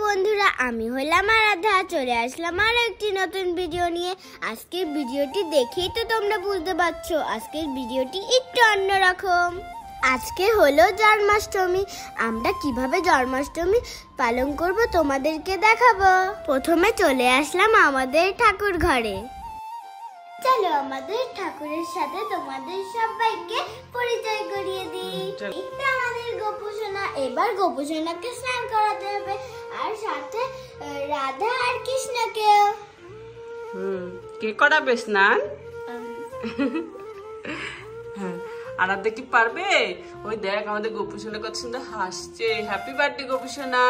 বন্ধুরা, আমি হলাম আরাধ্যা। চলে আসলাম আর একটি নতুন ভিডিও নিয়ে। আজকের ভিডিওটি দেখেই তো তোমরা বুঝতে পারছো আজকের ভিডিওটি একটু অন্যরকম। আজকে হলো জন্মাষ্টমী। আমরা কিভাবে জন্মাষ্টমী পালন করব তোমাদেরকে দেখাবো। প্রথমে চলে আসলাম আমাদের ঠাকুর ঘরে। চলো আমাদের ঠাকুরের সাথে তোমাদের সবাইকে পরিচয় করিয়ে দিই। এটা আমাদের গোপুসোনা। এবার গোপুসোনাকে স্নান করাতে হবে, আর সাথে রাধা আর কৃষ্ণকেও। কে করাবে স্নান? হ্যাঁ, আরাধ্যা কি পারবে? ওই দেখ আমাদের গোপুসোনা কত সুন্দর হাসছে। Happy birthday গোপুসোনা।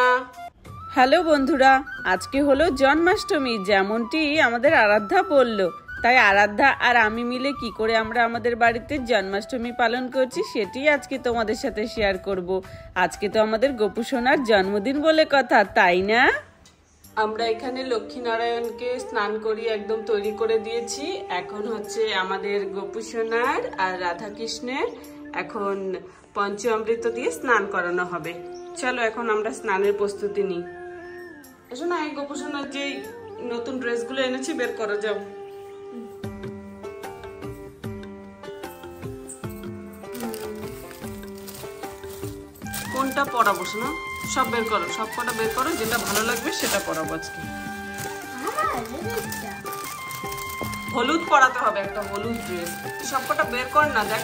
হ্যালো বন্ধুরা, আজকে হলো জন্মাষ্টমী, যেমনটি আমাদের আরাধ্যা বললো। তাই আরাধ্যা আর আমি মিলে কি করে আমরা আমাদের বাড়িতে জন্মাষ্টমী পালন করছি সেটি আজকে তোমাদের সাথে শেয়ার করব। আজকে তো আমাদের গোপুসোনার জন্মদিন বলে কথা, তাই না? আমরা এখানে লক্ষ্মীনারায়ণকে স্নান করিয়ে একদম তৈরি করে দিয়েছি। এখন হচ্ছে আমাদের গোপুসোনার আর রাধাকৃষ্ণের এখন পঞ্চামৃত দিয়ে স্নান করানো হবে। চলো এখন আমরা স্নানের প্রস্তুতি নিই। এসো না, এই গোপুসোনার যে নতুন ড্রেসগুলো এনেছি বের করো, যাও। কোনটা পরাবো না? সব বের করো, সব কটা বের করো, যেটা ভালো লাগবে সেটা পরাবো আজকে। হলুদ পরাতে হবে, একটা হলুদ ড্রেস। সব কটা বের কর না, দেখ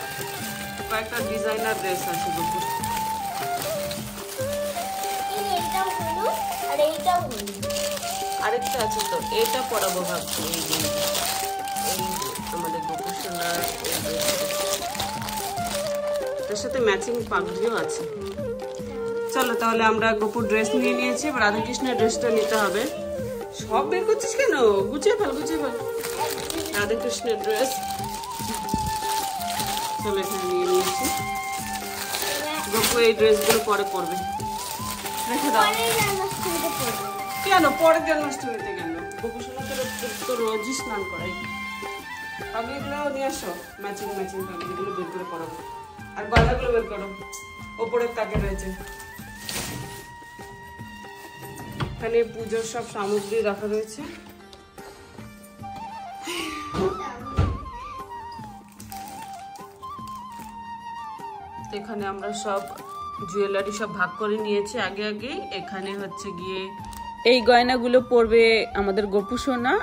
কয়েকটা ডিজাইনার ড্রেস আছে দুপুর। আরেকটা আছে তো, এটা পরাবো ভাবছি। এই আমাদের গোপুসোনার এটার সাথে ম্যাচিং পাগড়িও আছে। চলো তাহলে আমরা গোপুর ড্রেস নিয়ে নিয়েছি, রাধাকৃষ্ণের ড্রেসটা নিতে হবে। সব বের করছিস কেন? গুছিয়ে ফেল, গুছিয়ে ফেল। রাধাকৃষ্ণের ড্রেস চলো এখানে নিয়ে নিয়েছি। গোপু এই ড্রেসগুলো পরে পরবে, রেখে দাও। কেন পরের জন্মাষ্টমীতে কেন? গোপু সোনাকে তো রোজই স্নান করাই। পাগড়িগুলো নিয়ে আসো, ম্যাচিং ম্যাচিং পাগড়িগুলো বের করে পরাবো। আর গয়নাগুলো বের করো, ওপরের তাকে রয়েছে। এখানে পুজোর সব সামগ্রী রাখা রয়েছে। এখানে আমরা সব জুয়েলারি সব ভাগ করে নিয়েছি আগে আগেই। এখানে হচ্ছে গিয়ে এই গয়নাগুলো পরবে আমাদের গোপুসোনা,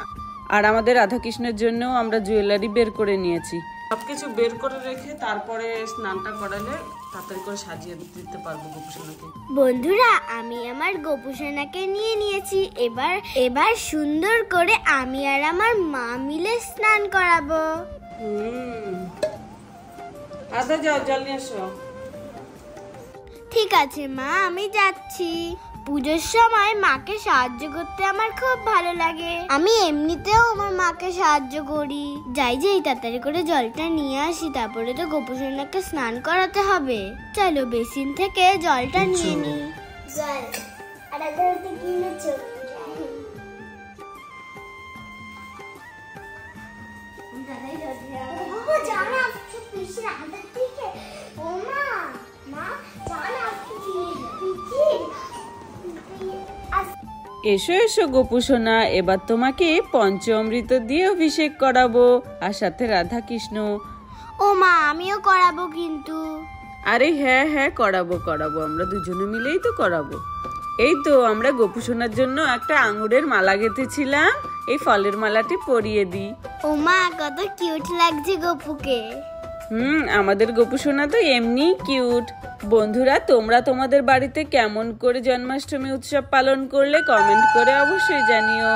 আর আমাদের রাধাকৃষ্ণের জন্য আমরা জুয়েলারি বের করে নিয়েছি। সবকিছু বের করে রেখে তারপরে স্নানটা করালে তাড়াতাড়ি করে সাজিয়ে দিতে পারবো গোপুসোনাকে। বন্ধুরা, আমি আমার গোপুসোনাকে নিয়ে নিয়েছি। এবার সুন্দর করে আমি আর আমার মা মিলে স্নান করাবো। আদা যাও, জল নিয়ে এসো। ঠিক আছে মা, আমি যাচ্ছি। পুজোর সময় মাকে সাহায্য করতে আমার খুব ভালো লাগে। আমি এমনিতেও আমার মাকে সাহায্য করি। যাই তাড়াতাড়ি করে জলটা নিয়ে আসি, তারপরে তো গোপুসোনাকে স্নান করাতে হবে। চলো বেসিন থেকে জলটা নিয়ে নি। জল আর আগে কিনেছো? এসো এসো গোপুসোনা, এবার তোমাকে পঞ্চামৃত দিয়ে অভিষেক করাবো, আর সাথে রাধাকৃষ্ণ। ও মা, আমিও করাবো কিন্তু। আরে হ্যাঁ হ্যাঁ, করাবো করাবো, আমরা দুজনে মিলেই তো করাবো। এই তো আমরা গোপুসোনার জন্য একটা আঙুরের মালা গেঁথেছিলাম, এই ফলের মালাটি পরিয়ে দিই। ও মা, কত কিউট লাগছে গোপুকে। আমাদের গোপুসোনা তো এমনি কিউট। বন্ধুরা, তোমরা তোমাদের বাড়িতে কেমন করে জন্মাষ্টমী উৎসব পালন করলে কমেন্ট করে অবশ্যই জানিও।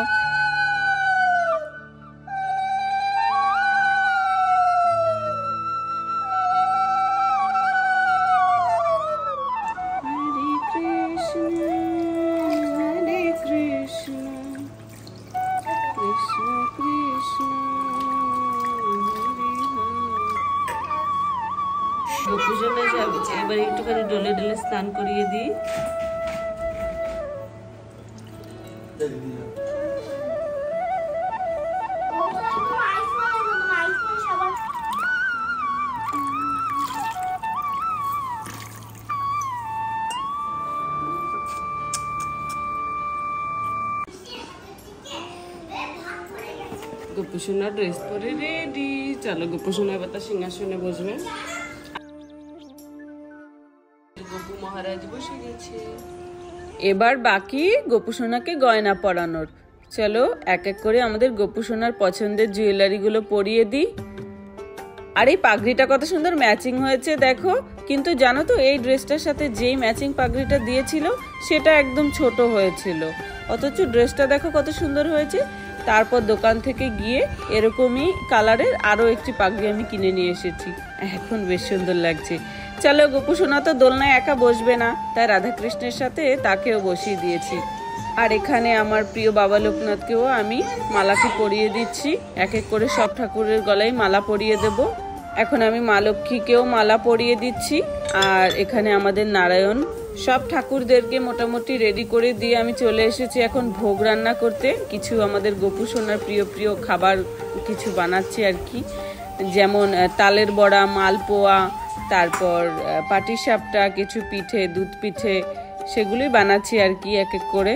গোপুসোনা যাবে, এবার একটুখানি ডলে ডলে স্নান করিয়ে দিই। গোপুসোনা ড্রেস পরে রেডি। চলো গোপুসোনা এবার তার সিংহাসনে বসবে। গোপু মহারাজ বসে গেছে। এবার বাকি গোপুসোনাকে গয়না পরানোর। চলো এক এক করে আমাদের গোপুসোনার পছন্দের জুয়েলারিগুলো পরিয়ে দিই। আর এই পাগড়িটা কত সুন্দর ম্যাচিং হয়েছে দেখো। কিন্তু জানো তো এই ড্রেসটার সাথে যেই ম্যাচিং পাগড়িটা দিয়েছিল সেটা একদম ছোট হয়েছিল, অথচ ড্রেসটা দেখো কত সুন্দর হয়েছে। তারপর দোকান থেকে গিয়ে এরকমই কালারের আরো একটি পাগড়ি আমি কিনে নিয়ে এসেছি, এখন বেশ সুন্দর লাগছে। চলো গোপুসোনা তো দোলনায় একা বসবে না, তাই রাধাকৃষ্ণের সাথে তাকেও বসিয়ে দিয়েছি। আর এখানে আমার প্রিয় বাবা লোকনাথকেও আমি মালাটি পরিয়ে দিচ্ছি। এক এক করে সব ঠাকুরের গলায় মালা পরিয়ে দেব। এখন আমি মা লক্ষ্মীকেও মালা পরিয়ে দিচ্ছি। আর এখানে আমাদের নারায়ণ, সব ঠাকুরদেরকে মোটামুটি রেডি করে দিয়ে আমি চলে এসেছি এখন ভোগ রান্না করতে। কিছু আমাদের গোপুসোনার প্রিয় প্রিয় খাবার কিছু বানাচ্ছি আর কি, যেমন তালের বড়া, মালপোয়া, তারপর পাটিসাপটা, কিছু পিঠে, দুধ পিঠে, সেগুলোই বানাচ্ছি আর কি এক এক করে।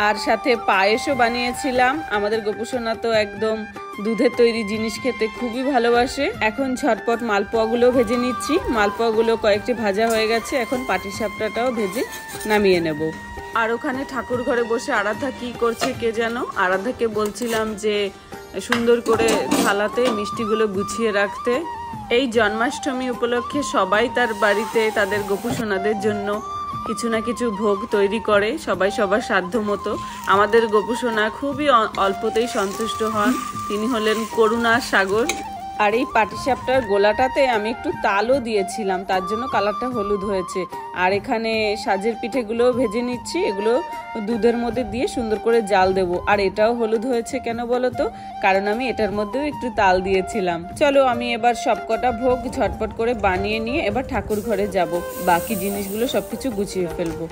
আর সাথে পায়েসও বানিয়েছিলাম। আমাদের গোপুসোনা তো একদম দুধের তৈরি জিনিস খেতে খুবই ভালোবাসে। এখন ঝটপট মালপোয়াগুলো ভেজে নিচ্ছি। মালপোয়াগুলো কয়েকটি ভাজা হয়ে গেছে, এখন পাটিসাপটাটাও ভেজে নামিয়ে নেব। আর ওখানে ঠাকুর ঘরে বসে আরাধ্যা কি করছে কে জানো। আরাধ্যাকে বলছিলাম যে সুন্দর করে থালাতে মিষ্টিগুলো গুছিয়ে রাখতে। এই জন্মাষ্টমী উপলক্ষে সবাই তার বাড়িতে তাদের গোপুসোনাদের জন্য কিছু না কিছু ভোগ তৈরি করে, সবাই সবার সাধ্য মতো। আমাদের গোপুসোনা খুবই অল্পতেই সন্তুষ্ট হন, তিনি হলেন করুণার সাগর। আর এই পাটিসাপটার গোলাটাতে আমি একটু তালও দিয়েছিলাম, তার জন্য কালারটা হলুদ হয়েছে। আর এখানে সাজের পিঠেগুলোও ভেজে নিচ্ছি, এগুলো দুধের মধ্যে দিয়ে সুন্দর করে জাল দেব। আর এটাও হলুদ হয়েছে কেন বলো তো, কারণ আমি এটার মধ্যেও একটু তাল দিয়েছিলাম। চলো আমি এবার সবকটা ভোগ ঝটপট করে বানিয়ে নিয়ে এবার ঠাকুর ঘরে যাব, বাকি জিনিসগুলো সবকিছু গুছিয়ে ফেলবো।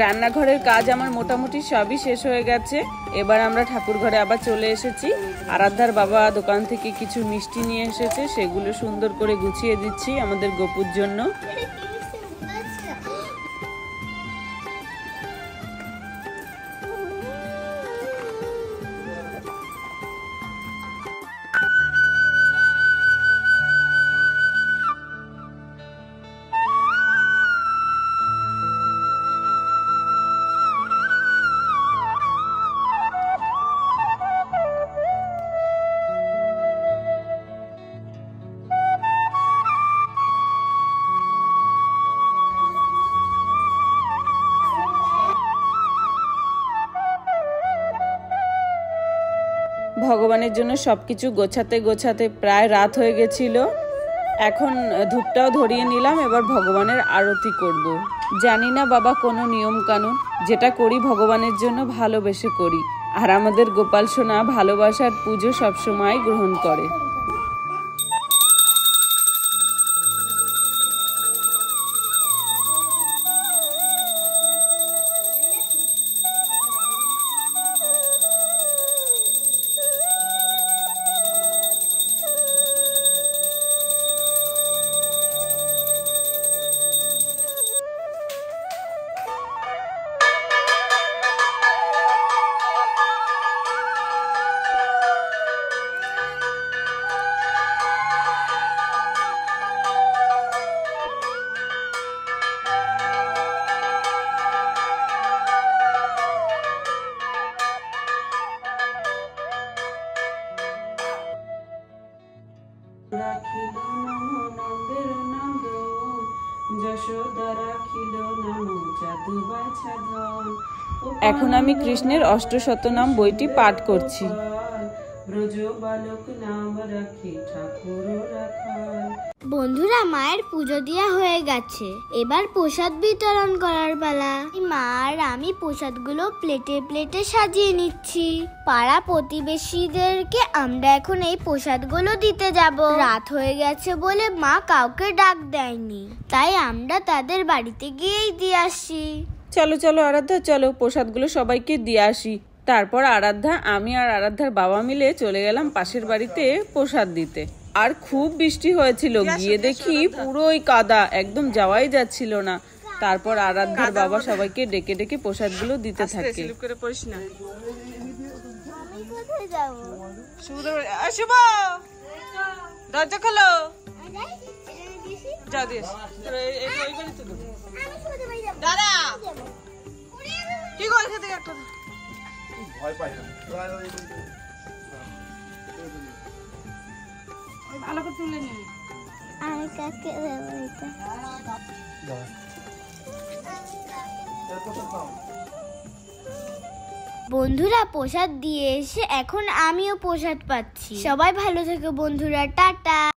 রান্নাঘরের কাজ আমার মোটামুটি সবই শেষ হয়ে গেছে। এবার আমরা ঠাকুর ঘরে আবার চলে এসেছি। আরাধ্যার বাবা দোকান থেকে কিছু মিষ্টি নিয়ে এসেছে, সেগুলো সুন্দর করে গুছিয়ে দিচ্ছি আমাদের গোপুর জন্য। ভগবানের জন্য সবকিছু গোছাতে গোছাতে প্রায় রাত হয়ে গেছিল। এখন ধূপটাও ধরিয়ে নিলাম, এবার ভগবানের আরতি করব। জানি না বাবা কোনো নিয়ম কানুন, যেটা করি ভগবানের জন্য ভালোবেসে করি। আর আমাদের গোপাল সোনা ভালোবাসার পুজো সবসময় গ্রহণ করে। এখন আমি কৃষ্ণের অষ্টশতনাম বইটি পাঠ করছি। বন্ধুরা, মায়ের পুজো দেওয়া হয়ে গেছে, এবার প্রসাদ বিতরণ করার পালা। মা আর আমি প্রসাদগুলো প্লেটে প্লেটে সাজিয়ে নিচ্ছি। পাড়া প্রতিবেশীদেরকে আমরা এখন এই প্রসাদগুলো দিতে যাব। রাত হয়ে গেছে বলে মা কাউকে ডাক দেয়নি, তাই আমরা তাদের বাড়িতে গিয়েই দিয়ে আসি। চলো চলো আরাধ্যা, চলো প্রসাদগুলো সবাইকে দিয়ে আসি। তারপর আরাধ্যা, আমি আর আরাধ্যার বাবা মিলে চলে গেলাম পাশের বাড়িতে প্রসাদ দিতে। আর খুব বৃষ্টি হয়েছিল, গিয়ে দেখি পুরোই কাদা, একদম যাওয়াই যাচ্ছিল না। তারপর আরাধ্যার বাবা সবাইকে ডেকে ডেকে প্রসাদগুলো দিতে থাকে। যাবো। শুভ দরজা খোলো, যা দিস দাদা কি করে খেতে একটা ভয় পাই না ভালো করে তুলে নে। আমি কাকে দেবো এটা? বন্ধুরা প্রসাদ দিয়ে এসে এখন আমিও প্রসাদ পাচ্ছি। সবাই ভালো থেকো বন্ধুরা, টাটা।